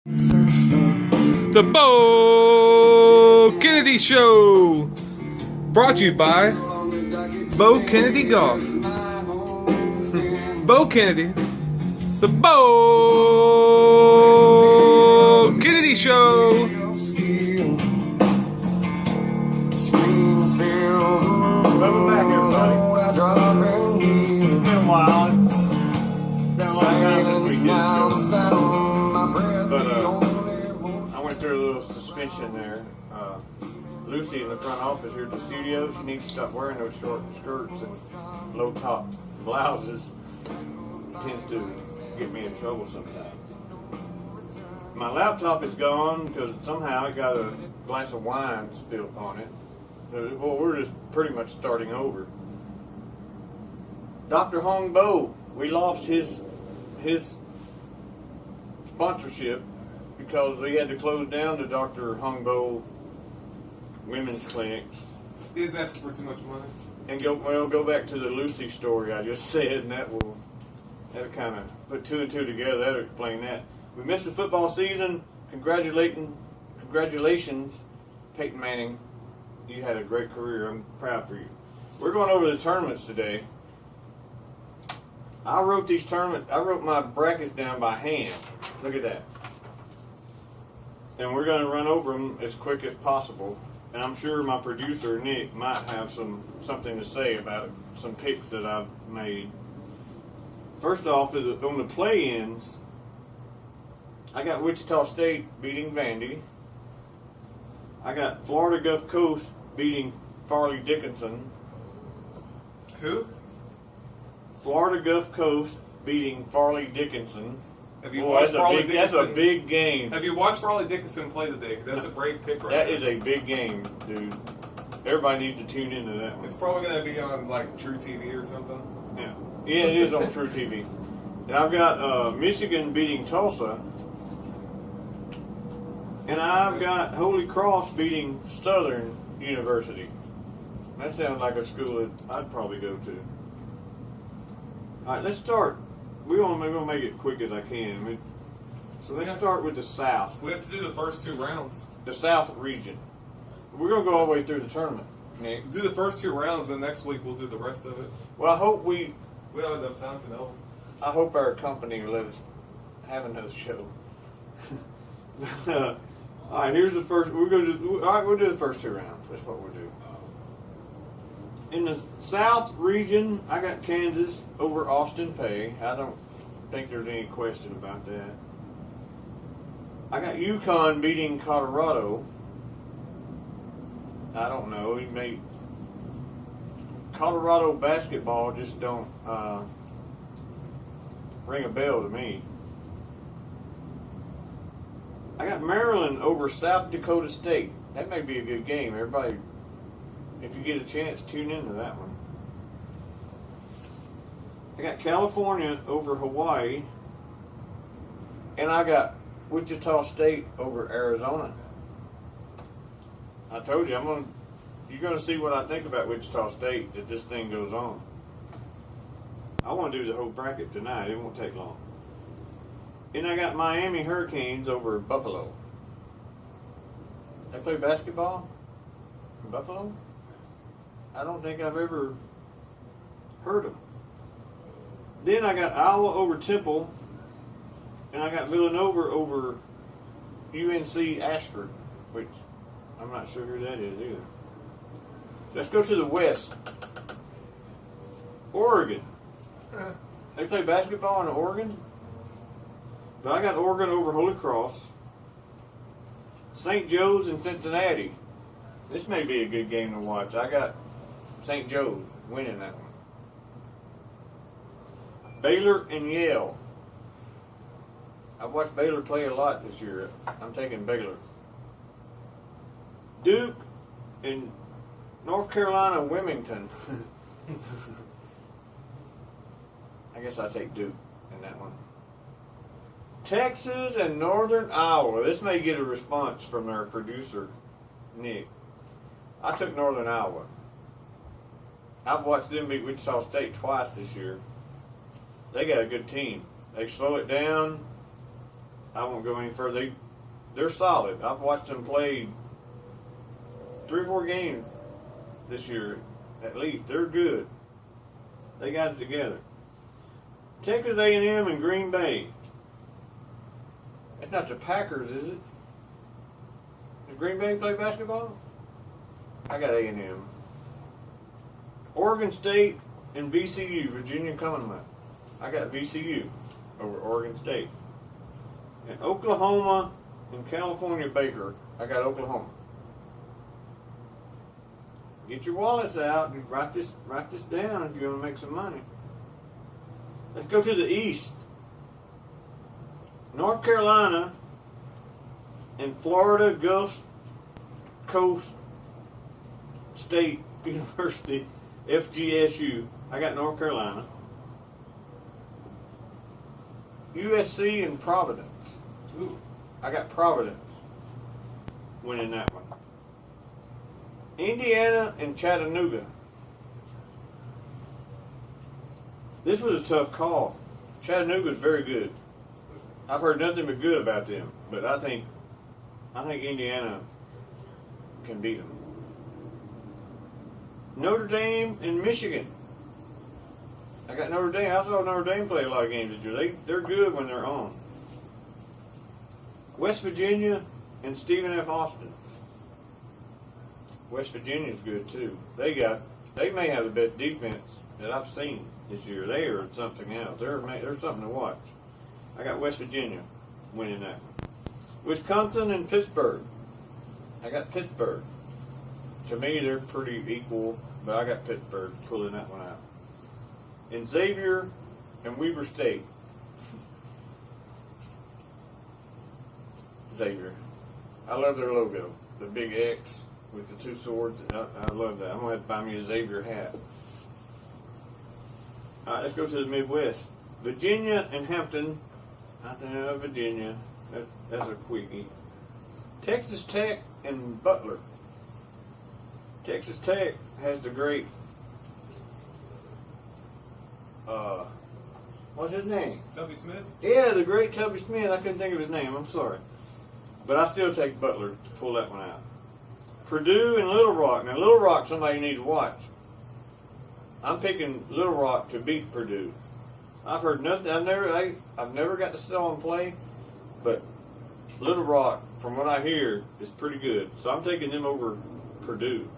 The Bo Kennedy Show, brought to you by Bo Kennedy Golf. Bo Kennedy, the Bo Kennedy Show. Welcome back, everybody. It's been a while. It's been a long time since we did a show. But I went through a little suspension there. Lucy in the front office here at the studio, she needs to stop wearing those short skirts and low top blouses. It tends to get me in trouble sometimes. My laptop is gone because somehow it got a glass of wine spilled on it. Well, we're just pretty much starting over. Dr. Hong Bo, we lost his sponsorship because we had to close down the Dr. Hong Bo women's clinics. He's asking for too much money. And go back to the Lucy story I just said, and that'll kind of put two and two together. That'll explain that. We missed the football season. Congratulations, Peyton Manning. You had a great career. I'm proud for you. We're going over the tournaments today. I wrote my brackets down by hand. Look at that. And we're going to run over them as quick as possible. And I'm sure my producer, Nick, might have something to say about some picks that I've made. First off, on the play-ins, I got Wichita State beating Vandy. I got Florida Gulf Coast beating Farley Dickinson. Who? Florida Gulf Coast beating Farley Dickinson. Have you watched Farley Dickinson? That's a big game. Have you watched Farley Dickinson play today? Because that's a great pick right That there. is a big game, dude. Everybody needs to tune into that one. It's probably going to be on like True TV or something. Yeah, it is on True TV. And I've got Michigan beating Tulsa. And I've got Holy Cross beating Southern University. That sounds like a school that I'd probably go to. All right, let's start. We're going to make it quick as I can. So let's start with the South. We have to do the first two rounds. The South region. We're going to go all the way through the tournament, Nick. Do the first two rounds, and next week we'll do the rest of it. Well, I hope We don't have enough time for that one. I hope our company will let us have another show. All right, here's the first. We'll do the first two rounds. That's what we'll do. In the South region, I got Kansas over Austin Peay. I don't think there's any question about that. I got UConn beating Colorado. I don't know. He made Colorado basketball just don't ring a bell to me. I got Maryland over South Dakota State. That may be a good game. Everybody, if you get a chance, tune into that one. I got California over Hawaii. And I got Wichita State over Arizona. I told you, you're going to see what I think about Wichita State if this thing goes on. I want to do the whole bracket tonight. It won't take long. And I got Miami Hurricanes over Buffalo. They play basketball in Buffalo? I don't think I've ever heard of them. Then I got Iowa over Temple. And I got Villanova over UNC Ashford, which I'm not sure who that is either. Let's go to the West. Oregon. They play basketball in Oregon. But I got Oregon over Holy Cross. St. Joe's and Cincinnati. This may be a good game to watch. I got St. Joe's winning that one. Baylor and Yale. I've watched Baylor play a lot this year. I'm taking Baylor. Duke and North Carolina Wilmington. I guess I take Duke in that one. Texas and Northern Iowa. This may get a response from our producer, Nick. I took Northern Iowa. I've watched them beat Wichita State twice this year. They got a good team. They slow it down. I won't go any further. They're solid. I've watched them play 3 or 4 games this year, at least. They're good. They got it together. Texas A&M and Green Bay. That's not the Packers, is it? Does Green Bay play basketball? I got A&M. Oregon State and VCU, Virginia Commonwealth. I got VCU over Oregon State. And Oklahoma and California Baker. I got Oklahoma. Get your wallets out and write this down if you want to make some money. Let's go to the East. North Carolina and Florida Gulf Coast State University, FGSU. I got North Carolina. USC and Providence. Ooh. I got Providence winning that one. Indiana and Chattanooga. This was a tough call. Chattanooga's very good. I've heard nothing but good about them, but I think Indiana can beat them. Notre Dame and Michigan. I got Notre Dame. I saw Notre Dame play a lot of games this year. They're good when they're on. West Virginia and Stephen F. Austin. West Virginia's good too. They may have the best defense that I've seen this year. They are something else. They're something to watch. I got West Virginia winning that one. Wisconsin and Pittsburgh. I got Pittsburgh. To me, they're pretty equal, but I got Pittsburgh pulling that one out. And Xavier and Weber State. Xavier. I love their logo. The big X with the 2 swords. I love that. I'm going to have to buy me a Xavier hat. All right, let's go to the Midwest. Virginia and Hampton. I think Virginia. That's a quickie. Texas Tech and Butler. Texas Tech has the great, what's his name? Tubby Smith? Yeah, the great Tubby Smith. I couldn't think of his name. I'm sorry. But I still take Butler to pull that one out. Purdue and Little Rock. Now, Little Rock, somebody needs to watch. I'm picking Little Rock to beat Purdue. I've heard nothing. I've never got to saw them play, but Little Rock, from what I hear, is pretty good. So I'm taking them over Purdue.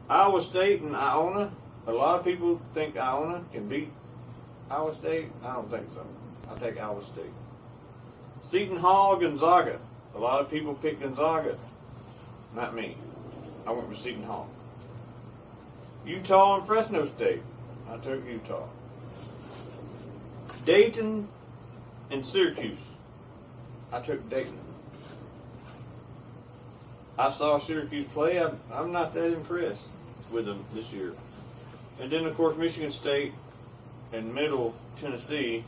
Iowa State and Iona. A lot of people think Iona can beat Iowa State. I don't think so. I'll take Iowa State. Seton Hall, Gonzaga. A lot of people pick Gonzaga. Not me. I went with Seton Hall. Utah and Fresno State. I took Utah. Dayton and Syracuse. I took Dayton. I saw Syracuse play. I'm not that impressed with them this year. And then, of course, Michigan State and Middle Tennessee.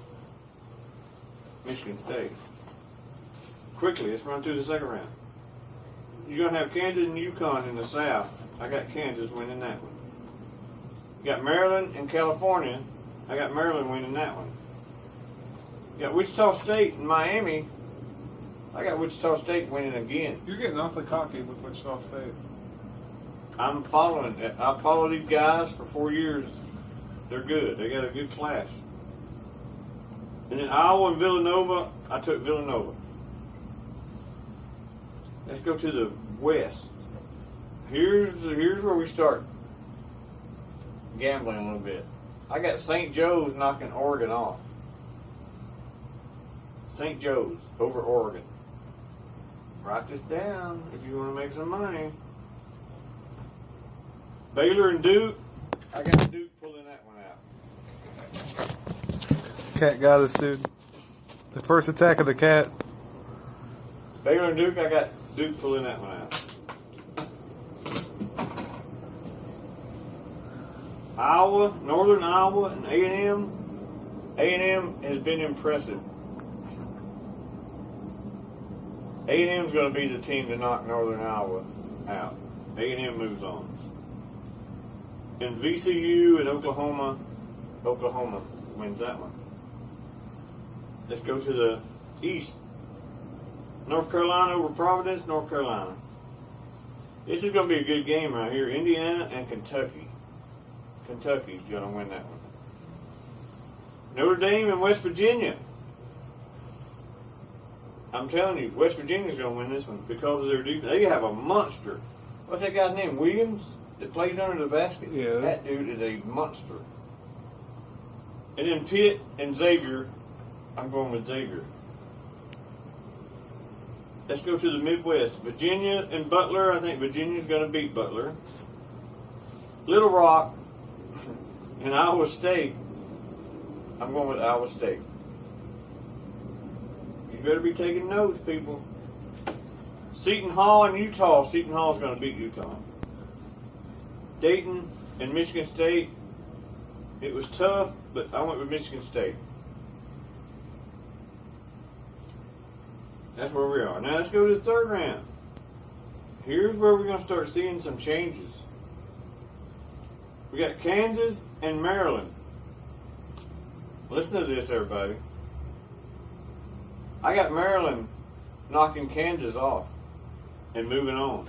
Michigan State. Quickly, let's run through the second round. You're going to have Kansas and UConn in the South. I got Kansas winning that one. You got Maryland and California. I got Maryland winning that one. You got Wichita State and Miami. I got Wichita State winning again. You're getting awfully cocky with Wichita State. I'm following it. I follow these guys for 4 years. They're good. They got a good class. And then Iowa and Villanova, I took Villanova. Let's go to the West. Here's where we start gambling a little bit. I got St. Joe's knocking Oregon off. St. Joe's over Oregon. Write this down if you want to make some money. Baylor and Duke. I got Duke pulling that one out. Cat got us, dude. The first attack of the cat. Baylor and Duke, I got Duke pulling that one out. Iowa, Northern Iowa, and A&M. A&M has been impressive. A&M's going to be the team to knock Northern Iowa out. A&M moves on. And VCU and Oklahoma wins that one. Let's go to the East. North Carolina over Providence, North Carolina. This is going to be a good game right here. Indiana and Kentucky. Kentucky's going to win that one. Notre Dame and West Virginia. I'm telling you, West Virginia's going to win this one because of their defense. They have a monster. What's that guy's name? Williams? That plays under the basket? Yeah. That dude is a monster. And then Pitt and Xavier. I'm going with Xavier. Let's go to the Midwest. Virginia and Butler. I think Virginia's going to beat Butler. Little Rock and Iowa State. I'm going with Iowa State. You better be taking notes, people. Seton Hall and Utah. Seton Hall's going to beat Utah. Dayton and Michigan State. It was tough, but I went with Michigan State. That's where we are. Now let's go to the third round. Here's where we're going to start seeing some changes. We got Kansas and Maryland. Listen to this, everybody. I got Maryland knocking Kansas off and moving on.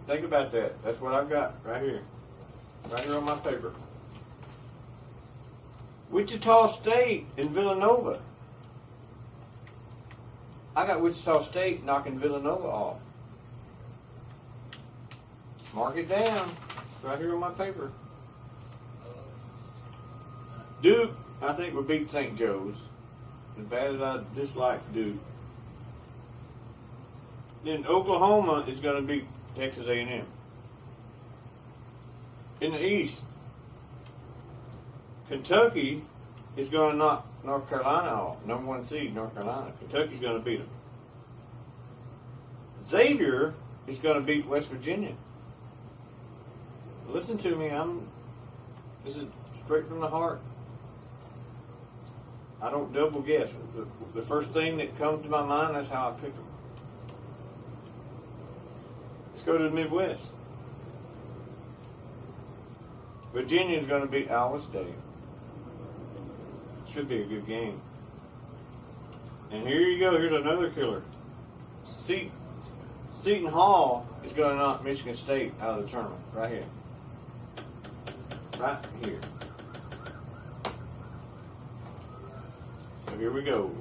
Think about that. That's what I've got right here. Right here on my paper. Wichita State and Villanova. I got Wichita State knocking Villanova off. Mark it down. Right here on my paper. Duke, I think, will beat St. Joe's. As bad as I dislike Duke. Then Oklahoma is going to beat Texas A&M. In the East, Kentucky is going to knock North Carolina off. Number 1 seed, North Carolina. Kentucky's going to beat them. Xavier is going to beat West Virginia. Listen to me. This is straight from the heart. I don't double guess. The first thing that comes to my mind, that's how I pick them. Let's go to the Midwest. Virginia is going to beat Iowa State. Should be a good game. And here you go. Here's another killer. Seton Hall is going to knock Michigan State out of the tournament. Right here. Right here. So here we go.